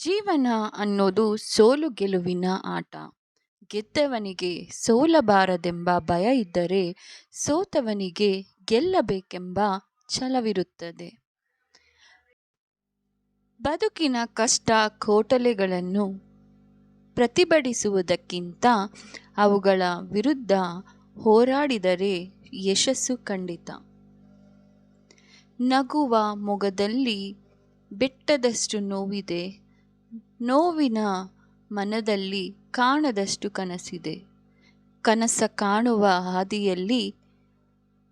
ಜೀವನ ಅನ್ನೋದು ಸೋಲು ಗೆಲುವಿನ ಆಟ. ಗೆದ್ದವನಿಗೆ ಸೋಲಬಾರದೆಂಬ ಭಯ ಇದ್ದರೆ, ಸೋತವನಿಗೆ ಗೆಲ್ಲಬೇಕೆಂಬ ಛಲವಿರುತ್ತದೆ. ಬದುಕಿನ ಕಷ್ಟ ಕೋಟಲೆಗಳನ್ನು ಪ್ರತಿಭಟಿಸುವುದಕ್ಕಿಂತ ಅವುಗಳ ವಿರುದ್ಧ ಹೋರಾಡಿದರೆ ಯಶಸ್ಸು ಖಂಡಿತ. ನಗುವ ಮೊಗದಲ್ಲಿ ಬೆಟ್ಟದಷ್ಟು ನೋವಿದೆ, ನೋವಿನ ಮನದಲ್ಲಿ ಕಾಣದಷ್ಟು ಕನಸಿದೆ. ಕನಸ ಕಾಣುವ ಹಾದಿಯಲ್ಲಿ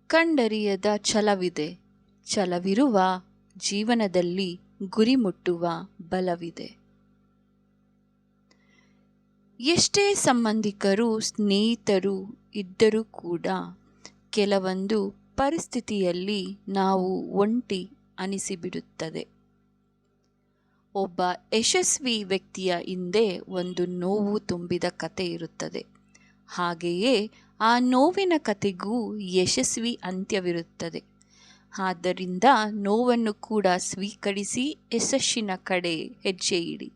ಕಂಡರಿಯದ ಛಲವಿದೆ. ಛಲವಿರುವ ಜೀವನದಲ್ಲಿ ಗುರಿ ಮುಟ್ಟುವ ಬಲವಿದೆ. ಎಷ್ಟೇ ಸಂಬಂಧಿಕರು ಸ್ನೇಹಿತರು ಇದ್ದರೂ ಕೂಡ ಕೆಲವೊಂದು ಪರಿಸ್ಥಿತಿಯಲ್ಲಿ ನಾವು ಒಂಟಿ ಅನಿಸಿಬಿಡುತ್ತದೆ. ಒಬ್ಬ ಯಶಸ್ವಿ ವ್ಯಕ್ತಿಯ ಹಿಂದೆ ಒಂದು ನೋವು ತುಂಬಿದ ಕತೆ ಇರುತ್ತದೆ. ಹಾಗೆಯೇ ಆ ನೋವಿನ ಕತೆಗೂ ಯಶಸ್ವಿ ಅಂತ್ಯವಿರುತ್ತದೆ. ಆದ್ದರಿಂದ ನೋವನ್ನು ಕೂಡ ಸ್ವೀಕರಿಸಿ ಯಶಸ್ಸಿನ ಕಡೆ ಹೆಜ್ಜೆ ಇಡಿ.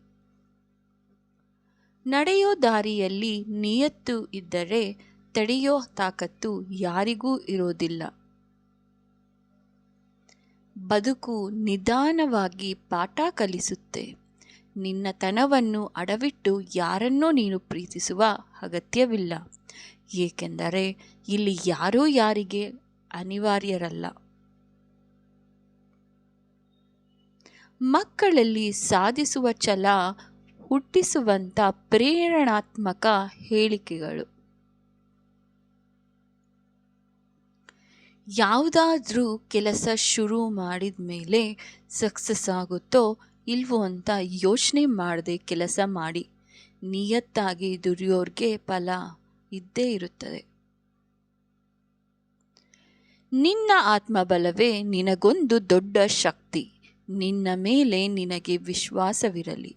ನಡೆಯೋ ದಾರಿಯಲ್ಲಿ ನಿಯತ್ತು ಇದ್ದರೆ ತಡೆಯೋ ತಾಕತ್ತು ಯಾರಿಗೂ ಇರೋದಿಲ್ಲ. ಬದುಕು ನಿಧಾನವಾಗಿ ಪಾಠ ಕಲಿಸುತ್ತೆ. ನಿನ್ನತನವನ್ನು ಅಡವಿಟ್ಟು ಯಾರನ್ನೋ ನೀನು ಪ್ರೀತಿಸುವ ಅಗತ್ಯವಿಲ್ಲ. ಏಕೆಂದರೆ ಇಲ್ಲಿ ಯಾರೂ ಯಾರಿಗೆ ಅನಿವಾರ್ಯರಲ್ಲ. ಮಕ್ಕಳಲ್ಲಿ ಸಾಧಿಸುವ ಛಲ ಹುಟ್ಟಿಸುವಂಥ ಪ್ರೇರಣಾತ್ಮಕ ಹೇಳಿಕೆಗಳು. ಯಾವುದಾದ್ರೂ ಕೆಲಸ ಶುರು ಮಾಡಿದ ಮೇಲೆ ಸಕ್ಸಸ್ ಆಗುತ್ತೋ ಇಲ್ವೋ ಅಂತ ಯೋಚನೆ ಮಾಡದೆ ಕೆಲಸ ಮಾಡಿ. ನಿಯತ್ತಾಗಿ ದುಡಿಯೋರ್ಗೆ ಫಲ ಇದ್ದೇ ಇರುತ್ತದೆ. ನಿನ್ನ ಆತ್ಮಬಲವೇ ನಿನಗೊಂದು ದೊಡ್ಡ ಶಕ್ತಿ. ನಿನ್ನ ಮೇಲೆ ನಿನಗೆ ವಿಶ್ವಾಸವಿರಲಿ.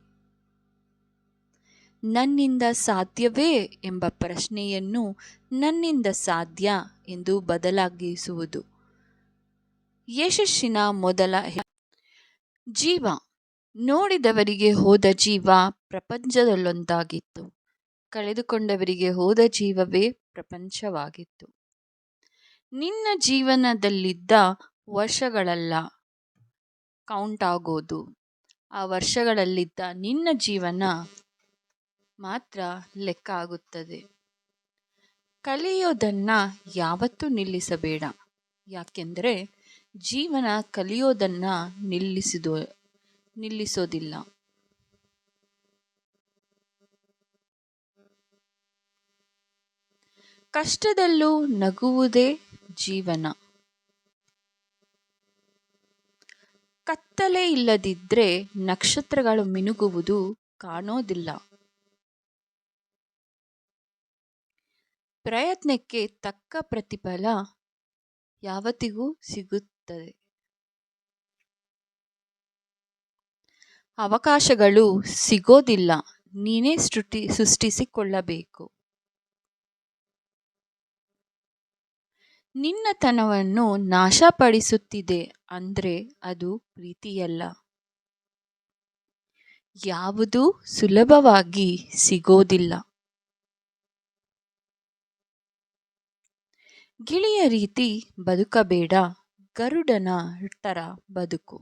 ನನ್ನಿಂದ ಸಾಧ್ಯವೇ ಎಂಬ ಪ್ರಶ್ನೆಯನ್ನು ನನ್ನಿಂದ ಸಾಧ್ಯ ಎಂದು ಬದಲಾಗಿಸುವುದು ಯಶಸ್ಸಿನ ಮೊದಲ ಜೀವ. ನೋಡಿದವರಿಗೆ ಹೋದ ಜೀವ ಪ್ರಪಂಚದಲ್ಲೊಂದಾಗಿತ್ತು. ಕಳೆದುಕೊಂಡವರಿಗೆ ಹೋದ ಜೀವವೇ ಪ್ರಪಂಚವಾಗಿತ್ತು. ನಿನ್ನ ಜೀವನದಲ್ಲಿದ್ದ ವರ್ಷಗಳಲ್ಲ ಕೌಂಟ್ ಆಗೋದು, ಆ ವರ್ಷಗಳಲ್ಲಿದ್ದ ನಿನ್ನ ಜೀವನ ಮಾತ್ರ ಲೆಕ್ಕ ಆಗುತ್ತದೆ. ಕಲಿಯೋದನ್ನ ಯಾವತ್ತೂ ನಿಲ್ಲಿಸಬೇಡ. ಯಾಕೆಂದರೆ ಜೀವನ ಕಲಿಯೋದನ್ನ ನಿಲ್ಲಿಸೋದಿಲ್ಲ. ಕಷ್ಟದಲ್ಲೂ ನಗುವುದೇ ಜೀವನ. ಕತ್ತಲೆ ಇಲ್ಲದಿದ್ದರೆ ನಕ್ಷತ್ರಗಳು ಮಿನುಗುವುದು ಕಾಣೋದಿಲ್ಲ. ಪ್ರಯತ್ನಕ್ಕೆ ತಕ್ಕ ಪ್ರತಿಫಲ ಯಾವತ್ತಿಗೂ ಸಿಗುತ್ತದೆ. ಅವಕಾಶಗಳು ಸಿಗೋದಿಲ್ಲ, ನೀನೇ ಸೃಷ್ಟಿಸಿಕೊಳ್ಳಬೇಕು. ನಿನ್ನತನವನ್ನು ನಾಶಪಡಿಸುತ್ತಿದೆ ಅಂದ್ರೆ ಅದು ಪ್ರೀತಿಯಲ್ಲ. ಯಾವುದೂ ಸುಲಭವಾಗಿ ಸಿಗೋದಿಲ್ಲ. ಗಿಳಿಯ ರೀತಿ ಬದುಕಬೇಡ, ಗರುಡನ ಥರ ಬದುಕು.